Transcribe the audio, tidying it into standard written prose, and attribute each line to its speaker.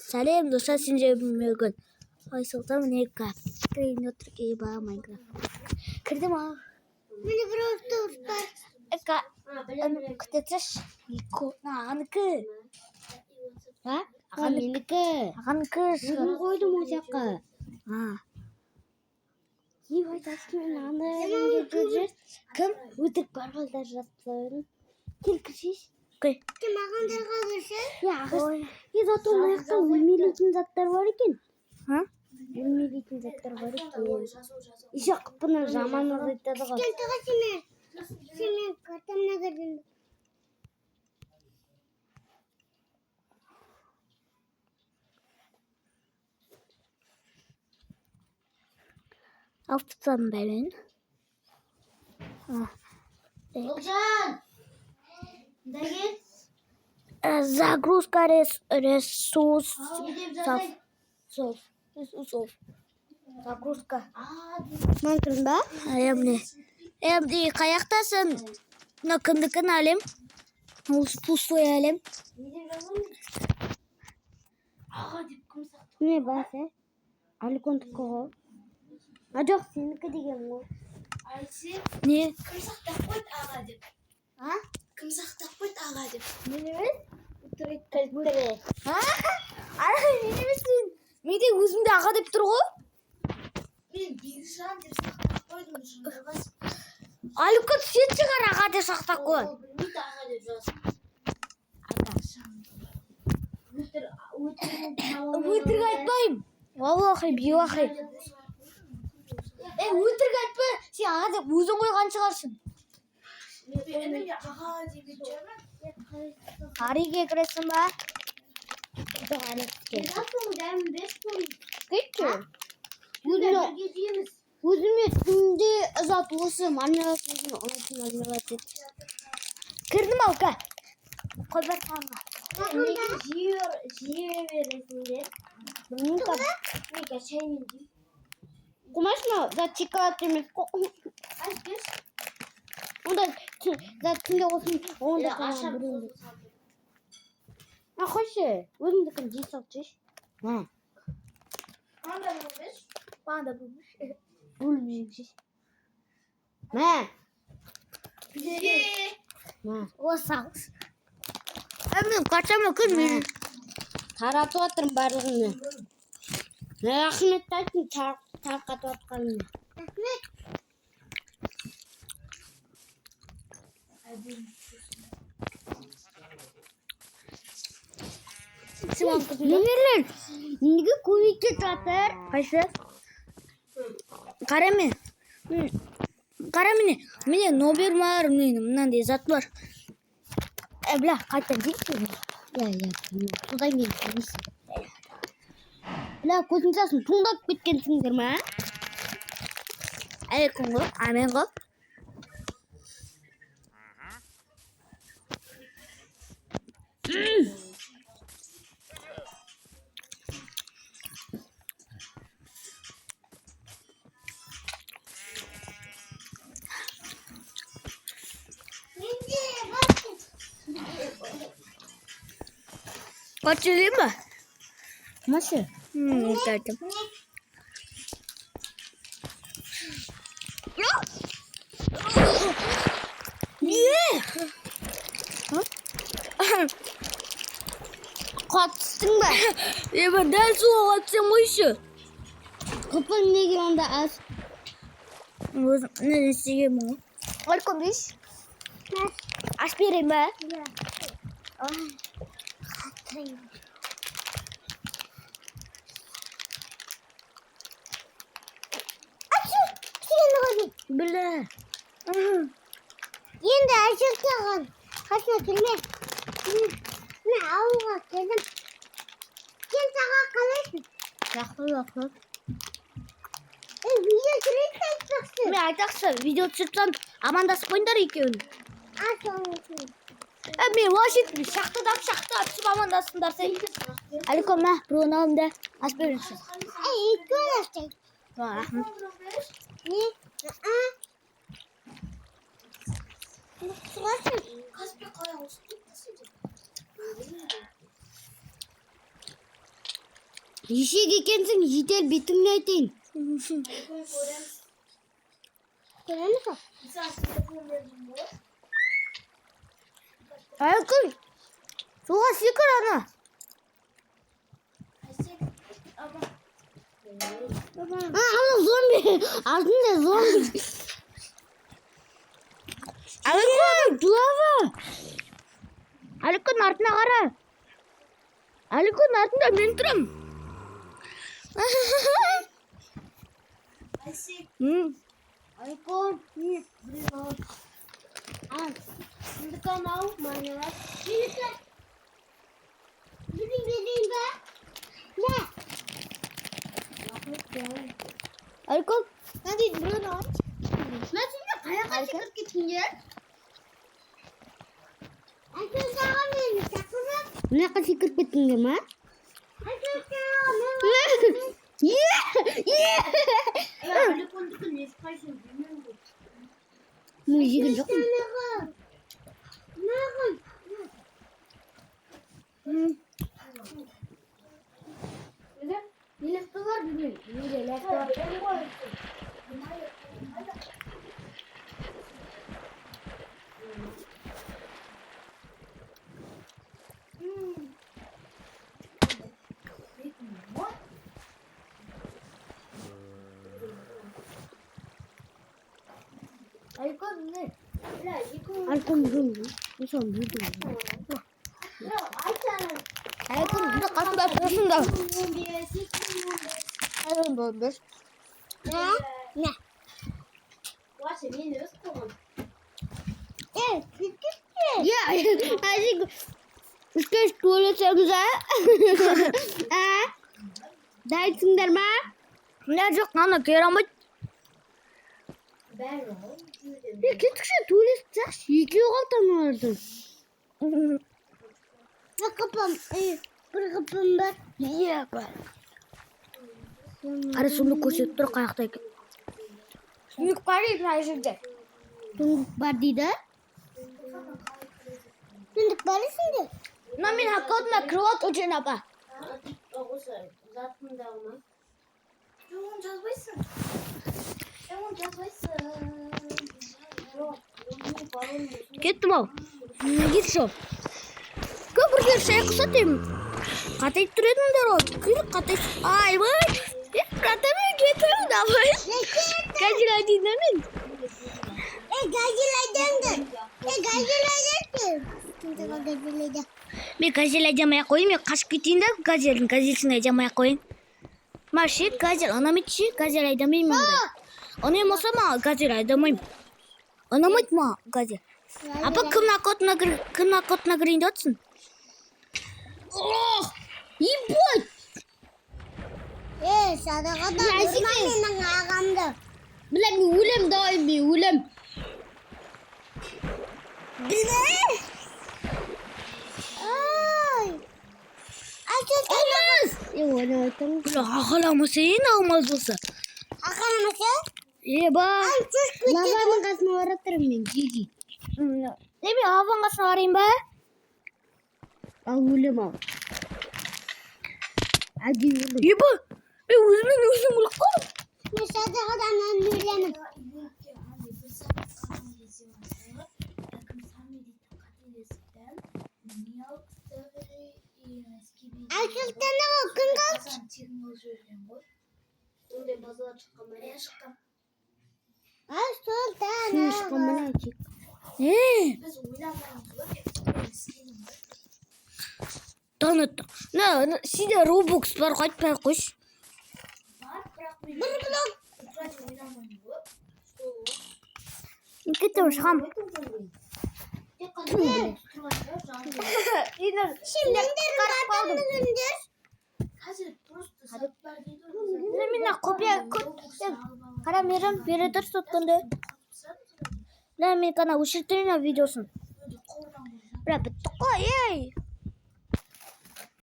Speaker 1: Салем душа синжемэгэн. Ойсолтом нэг кафе нөтрки ба Майнкрафт. Кэрдэм аа.
Speaker 2: Миний просто
Speaker 1: Эка ктэцэш ико наанк.
Speaker 2: а аганник
Speaker 1: Аганк.
Speaker 2: гойлом уяка Ий тасмын анаа гэж
Speaker 1: Кэм
Speaker 2: өдөр гаргалдаж рассан. Тэр гişиш.
Speaker 1: Окей.
Speaker 2: Чи маган дэргаа гэж? Яа. И зато наяхтаа үлмилитэн заттар бар екен.
Speaker 1: Ха?
Speaker 2: Үлмилитэн заттар бар екен. Ишээ гопна жаманаа гэдэг. Тэнтэйгээ чимээ. Чимээ гатамна гэдэг.
Speaker 1: Автсан байна.
Speaker 2: Олжан. Дагис.
Speaker 1: Загрузка ресурс. Ресурсов. Загрузка.
Speaker 2: Мантрын ба?
Speaker 1: Аямне. Эмди каяктасың? На кындыкын алем. Пустой алем.
Speaker 2: Не басе. Алкон тко. Ажох синк деген го.
Speaker 1: Не?
Speaker 3: Кім сақтақпайды аға деп.
Speaker 2: А?
Speaker 3: Кім сақтақпайды аға деп.
Speaker 2: Менемес? Үтірет көлтірі.
Speaker 1: Ара немесін? Менде өзімде аға деп тұр ғой.
Speaker 3: Мен Бекжан деп сақтап қойдым шынында бас.
Speaker 1: Алюка сен шығар аға деп сақтап қой.
Speaker 3: Ол білмейді аға деп жазсын.
Speaker 1: Өтірік айтпаймын. Валлахи биллахи. Өтірік айтпа. Сен аға деп өзің қойған шығарсың.
Speaker 3: Мен аға деп жүрмін.
Speaker 1: Ариге кіресің ба?
Speaker 2: Өзіме түнде ұзат осы манеласың ұнайтын.
Speaker 1: Кірдім алка. Қой бір таңға.
Speaker 2: Жиі бересіңдер. Неге шаймен дейм. Құмашына за чекалат емес. Онда за түнде olsun онда қана біреуінде. Қойшы, өзіңдікін жей салчыш.
Speaker 3: Анда болмеш.
Speaker 1: Банда bulmuş.
Speaker 2: Бөлмеймшіш. Мә.
Speaker 1: O sağız. Hemen kaçama kırmıyor.
Speaker 2: Таратып жатырмын барлығын. Рахмет айтсын тарқатып жатқаныңа. Рахмет. Немерлер, неге көбейтіп жатыр?
Speaker 1: Қайсы? Қара мен. Қара міне нобер бар, мынандай зат бар. Бля, қайтан дейсің?
Speaker 2: Я, содан кейін көрмейсің. Бля, көзің жасын тоңдап кеткенсіңдер ма?
Speaker 1: Әлкім ғой, амен ғой. Kaçırayım mı?
Speaker 2: Nasıl?
Speaker 1: Isterdim. Niye?
Speaker 2: Қатыстың ба?
Speaker 1: Ben ders soğuk atacağım o işi.
Speaker 2: Қыпын неге онда аз?
Speaker 1: Ne isteyeyim o? Alkol iş. Aç vereyim ben. Bile.
Speaker 2: Енді ашықтаған. Қасына келме. Мен ауылға келдім. Сен саға қалайсың?
Speaker 1: Жақсы.
Speaker 2: Видео түсірейін айтпақсың.
Speaker 1: Мен айтақшы, видео түсірсем амандасып қойыңдар екеуін.
Speaker 2: Соңғысын.
Speaker 1: Мен вообще шақтыдап түсіп амандасыңдар сен. Аликом, мә, біреуін алым да ас беріңші.
Speaker 2: Үлкен аштай.
Speaker 1: Рахмет.
Speaker 2: Не? Сұрасың.
Speaker 3: Каспий қалай осы деп
Speaker 2: Ишиг екенсің жедел битімін айтайын. Көреміз о?
Speaker 3: Sen telefon verdin mi?
Speaker 1: Айкүн. Суға секір ана.
Speaker 3: Ayşe. Ama.
Speaker 2: Ана зомби. Артында зомби.
Speaker 1: Айкүн, жылава. Айкүн артына қара. Айкүн артында мен тұрам.
Speaker 3: Ayşe.
Speaker 2: Айкон. Şimdi kanal manyalar. Birlikte. Bileyim ben. Ne?
Speaker 1: Айкүн.
Speaker 2: Hadi bunu aç. Ben şimdi kaya çıkıp gittince. Aykon sana ne takılır? Ne kadar çıkıp gittince mi? Aykon sana ne? Yeah!
Speaker 3: Ya öyle konuştun ne istiyorsun bilmiyorum.
Speaker 2: Müziğin çok mu? Bilekte var bilmiyorum. Bilekte var.
Speaker 3: Ayıkın ne? Ya yıkın.
Speaker 2: Alkol buldum. Bir son buldum.
Speaker 3: Ya Ayşe.
Speaker 1: Айкүн, мында қасында тұрсың да. Айкүн болдыр.
Speaker 2: Ne?
Speaker 3: Вася, мен өз қылғым.
Speaker 2: Gitti.
Speaker 1: Ya, Ayşe. Üç tuvalet yapıza.
Speaker 2: Dersinler mi?
Speaker 1: Ne çok ana keramet.
Speaker 3: Ben o.
Speaker 2: Ya gittikçe tuvalet taş yıkıyor kaltan vardı. Ne kapım? Bir kapım var.
Speaker 1: Iya, Pak. Ada sunduk kursi tur kayak tadi. Sunduk pari Ayşe'de.
Speaker 2: Tunduk var dedi. Tunduk var şimdi.
Speaker 1: Namin hakikaten kravat ucun apa?
Speaker 3: Oğuz'a zaten da olmaz. Yoğun cazbaysın. Yoğun cazbaysın. Yok. Yoğun balon.
Speaker 1: Gittim o. Git şu. Köpürger şey kısa diyeyim. Katayıp duruyordum da o. Kırık katayıp. Ay vay. Katayıp getiyorum da vay. Kaçılar dinlemin.
Speaker 2: Gazilerden. Gazilerden. Tunduk gazilerden.
Speaker 1: Bir gazel acamaya koyayım ya. Kaş gittiğinde gazelini acamaya koyayım. Marşit gazel. Anam içi gazel aydamayayım ben de. Anam olsa mı gazel aydamayayım. Anam etme gazel. Apa kına kotuna gireyim diyorsun. Oh! İyi boy!
Speaker 2: Sana kadar durmanın ağamda.
Speaker 1: Bilen bir ulem daim bir ulem.
Speaker 2: Bile. Ay.
Speaker 1: Olmaz! Ulan ağlaması yine olmaz olsa.
Speaker 2: Akılması.
Speaker 1: İyi bak.
Speaker 2: Lavanın kasma uğratırım ben. Cici.
Speaker 1: Ne bir havan kasına varayım be.
Speaker 2: Al ulem al. Hadi ulem.
Speaker 1: İyi bak. Ben uzun bulak.
Speaker 2: Mesela adamdan ulemim. Erkekten de bakın kaç. Ay sultan. Şu kamera açık.
Speaker 1: Tanıttım. Ne? Sizde Robux var kaç para koş?
Speaker 2: Bir blok.
Speaker 1: Gitmiş ham.
Speaker 2: Şimdi indir.
Speaker 1: Minna kopya karam yerim biri dur tutkundu. Lan min kana uçurttuğuna videosun. Bırak bitti koy.